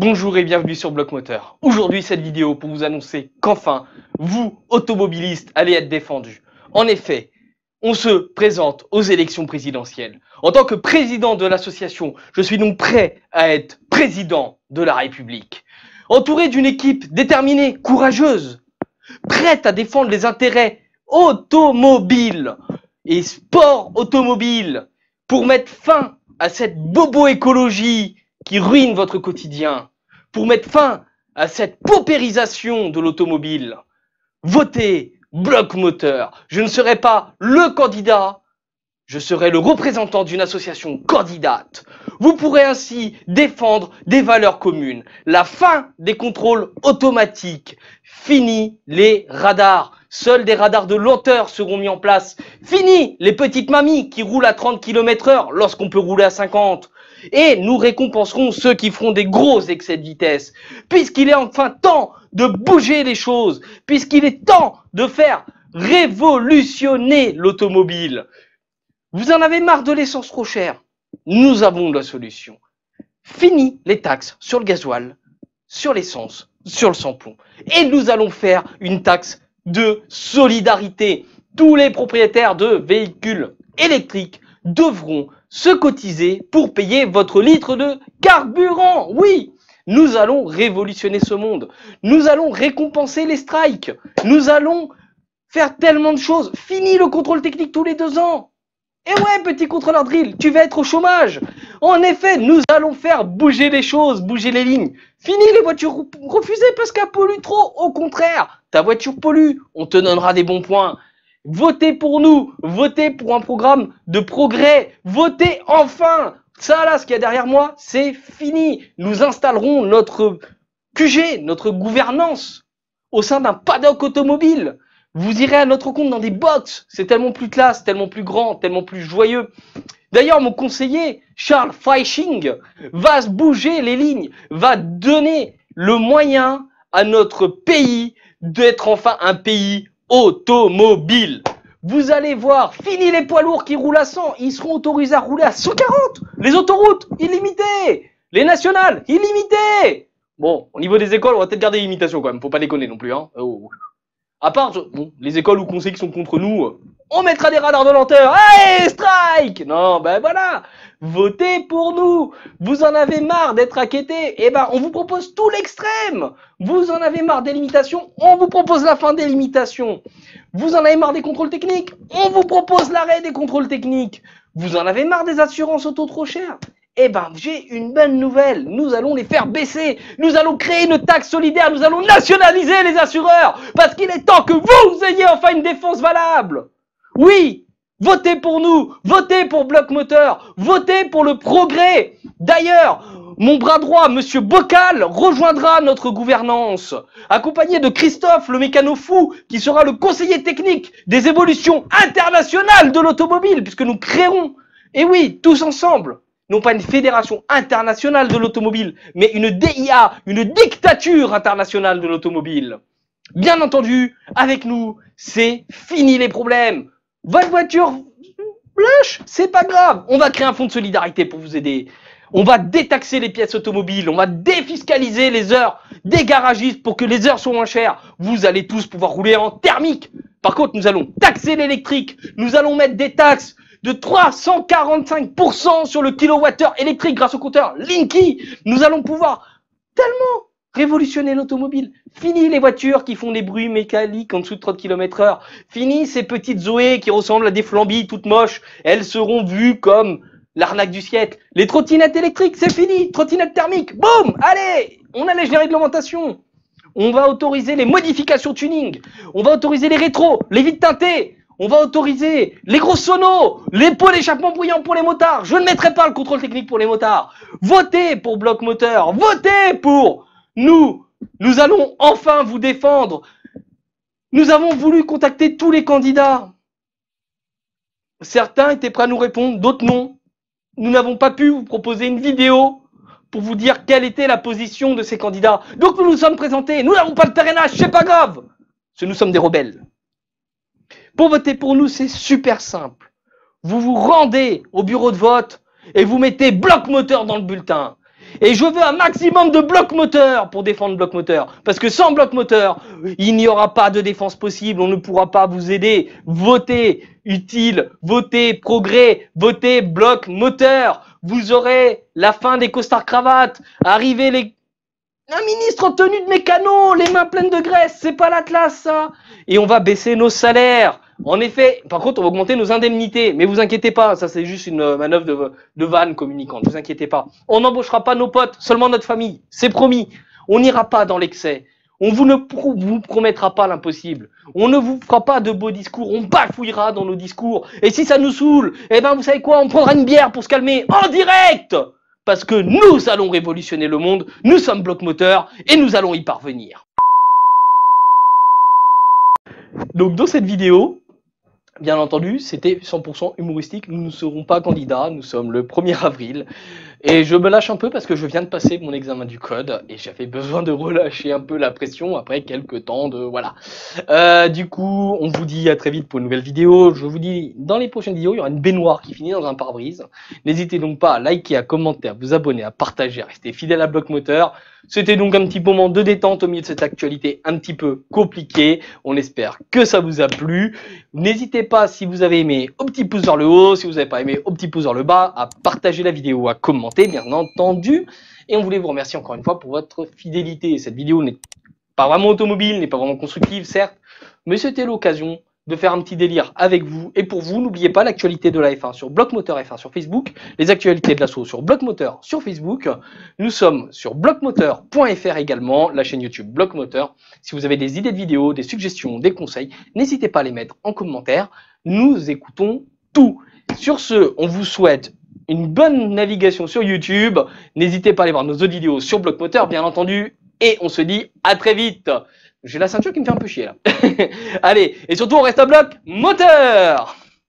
Bonjour et bienvenue sur Bloc Moteur. Aujourd'hui, cette vidéo pour vous annoncer qu'enfin, vous, automobilistes, allez être défendus. En effet, on se présente aux élections présidentielles. En tant que président de l'association, je suis donc prêt à être président de la République. Entouré d'une équipe déterminée, courageuse, prête à défendre les intérêts automobiles et sport automobile pour mettre fin à cette bobo-écologie qui ruine votre quotidien, pour mettre fin à cette paupérisation de l'automobile. Votez Bloc Moteur. Je ne serai pas le candidat, je serai le représentant d'une association candidate. Vous pourrez ainsi défendre des valeurs communes. La fin des contrôles automatiques. Fini les radars. Seuls des radars de lenteur seront mis en place. Fini les petites mamies qui roulent à 30 km/h lorsqu'on peut rouler à 50. Et nous récompenserons ceux qui feront des gros excès de vitesse. Puisqu'il est enfin temps de bouger les choses. Puisqu'il est temps de faire révolutionner l'automobile. Vous en avez marre de l'essence trop chère? Nous avons la solution. Fini les taxes sur le gasoil, sur l'essence, sur le samplon. Et nous allons faire une taxe de solidarité. Tous les propriétaires de véhicules électriques devront se cotiser pour payer votre litre de carburant. Oui, nous allons révolutionner ce monde. Nous allons récompenser les strikes. Nous allons faire tellement de choses. Fini le contrôle technique tous les 2 ans. Et ouais, petit contrôleur drill, tu vas être au chômage. En effet, nous allons faire bouger les choses, bouger les lignes. Fini les voitures refusées parce qu'elles polluent trop. Au contraire, ta voiture pollue, on te donnera des bons points. Votez pour nous, votez pour un programme de progrès. Votez enfin. Ça là, ce qu'il y a derrière moi, c'est fini. Nous installerons notre QG, notre gouvernance au sein d'un paddock automobile. Vous irez à notre compte dans des box, c'est tellement plus classe, tellement plus grand, tellement plus joyeux. D'ailleurs, mon conseiller, Charles Feisching, va se bouger les lignes, va donner le moyen à notre pays d'être enfin un pays automobile. Vous allez voir, fini les poids lourds qui roulent à 100, ils seront autorisés à rouler à 140. Les autoroutes, illimitées. Les nationales, illimitées. Bon, au niveau des écoles, on va peut-être garder l'imitation quand même, faut pas déconner non plus, hein. Oh. À part, bon, les écoles ou conseils qui sont contre nous, on mettra des radars de lenteur. Allez, strike! Non, ben voilà. Votez pour nous. Vous en avez marre d'être racketté? Eh ben, on vous propose tout l'extrême. Vous en avez marre des limitations? On vous propose la fin des limitations. Vous en avez marre des contrôles techniques? On vous propose l'arrêt des contrôles techniques. Vous en avez marre des assurances auto trop chères? Eh ben, j'ai une bonne nouvelle. Nous allons les faire baisser. Nous allons créer une taxe solidaire. Nous allons nationaliser les assureurs. Parce qu'il est temps que vous ayez enfin une défense valable. Oui, votez pour nous. Votez pour Bloc Moteur. Votez pour le progrès. D'ailleurs, mon bras droit, Monsieur Bocal, rejoindra notre gouvernance. Accompagné de Christophe, le mécano fou, qui sera le conseiller technique des évolutions internationales de l'automobile. Puisque nous créerons, et oui, tous ensemble, non pas une fédération internationale de l'automobile, mais une DIA, une dictature internationale de l'automobile. Bien entendu, avec nous, c'est fini les problèmes. Votre voiture lâche, c'est pas grave. On va créer un fonds de solidarité pour vous aider. On va détaxer les pièces automobiles, on va défiscaliser les heures des garagistes pour que les heures soient moins chères. Vous allez tous pouvoir rouler en thermique. Par contre, nous allons taxer l'électrique. Nous allons mettre des taxes de 345% sur le kilowattheure électrique grâce au compteur Linky. Nous allons pouvoir tellement révolutionner l'automobile. Fini les voitures qui font des bruits mécaniques en dessous de 30 km/h. Fini ces petites Zoé qui ressemblent à des flambis toutes moches. Elles seront vues comme l'arnaque du siècle. Les trottinettes électriques, c'est fini. Trottinettes thermiques, boum. Allez, on allège les réglementations. On va autoriser les modifications tuning. On va autoriser les rétros, les vitres teintées. On va autoriser les gros sonos, les pots d'échappement bruyants pour les motards. Je ne mettrai pas le contrôle technique pour les motards. Votez pour Bloc Moteur. Votez pour nous. Nous allons enfin vous défendre. Nous avons voulu contacter tous les candidats. Certains étaient prêts à nous répondre, d'autres non. Nous n'avons pas pu vous proposer une vidéo pour vous dire quelle était la position de ces candidats. Donc nous nous sommes présentés. Nous n'avons pas le parrainage, c'est pas grave. Parce que nous sommes des rebelles. Pour voter pour nous, c'est super simple. Vous vous rendez au bureau de vote et vous mettez Bloc Moteur dans le bulletin. Et je veux un maximum de blocs moteurs pour défendre bloc moteur. Parce que sans bloc moteur, il n'y aura pas de défense possible. On ne pourra pas vous aider. Votez utile, votez progrès, votez bloc moteur. Vous aurez la fin des costards cravates. Arrivez les... Un ministre en tenue de mécano, les mains pleines de graisse. C'est pas l'Atlas, ça. Et on va baisser nos salaires. En effet, par contre, on va augmenter nos indemnités. Mais vous inquiétez pas, ça c'est juste une manœuvre de vanne communicante. Vous inquiétez pas. On n'embauchera pas nos potes, seulement notre famille. C'est promis. On n'ira pas dans l'excès. On vous promettra pas l'impossible. On ne vous fera pas de beaux discours. On bafouillera dans nos discours. Et si ça nous saoule, eh ben vous savez quoi, on prendra une bière pour se calmer en direct. Parce que nous allons révolutionner le monde. Nous sommes bloc moteur et nous allons y parvenir. Donc dans cette vidéo, bien entendu, c'était 100% humoristique. Nous ne serons pas candidats. Nous sommes le 1er avril. Et je me lâche un peu parce que je viens de passer mon examen du code et j'avais besoin de relâcher un peu la pression après quelques temps de... Voilà. Du coup, on vous dit à très vite pour une nouvelle vidéo. Je vous dis, dans les prochaines vidéos, il y aura une baignoire qui finit dans un pare-brise. N'hésitez donc pas à liker, à commenter, à vous abonner, à partager, à rester fidèle à Bloc Moteur. C'était donc un petit moment de détente au milieu de cette actualité un petit peu compliquée. On espère que ça vous a plu. N'hésitez pas, si vous avez aimé, au petit pouce vers le haut. Si vous n'avez pas aimé, au petit pouce vers le bas. À partager la vidéo, à commenter, bien entendu. Et on voulait vous remercier encore une fois pour votre fidélité. Cette vidéo n'est pas vraiment automobile, n'est pas vraiment constructive, certes. Mais c'était l'occasion de faire un petit délire avec vous. Et pour vous, n'oubliez pas l'actualité de la F1 sur Bloc Moteur F1 sur Facebook, les actualités de l'assaut sur Bloc Moteur sur Facebook. Nous sommes sur blocmoteur.fr également, la chaîne YouTube Bloc Moteur. Si vous avez des idées de vidéos, des suggestions, des conseils, n'hésitez pas à les mettre en commentaire. Nous écoutons tout. Sur ce, on vous souhaite une bonne navigation sur YouTube. N'hésitez pas à aller voir nos autres vidéos sur Bloc Moteur, bien entendu. Et on se dit à très vite. J'ai la ceinture qui me fait un peu chier là. Allez, et surtout on reste à bloc moteur.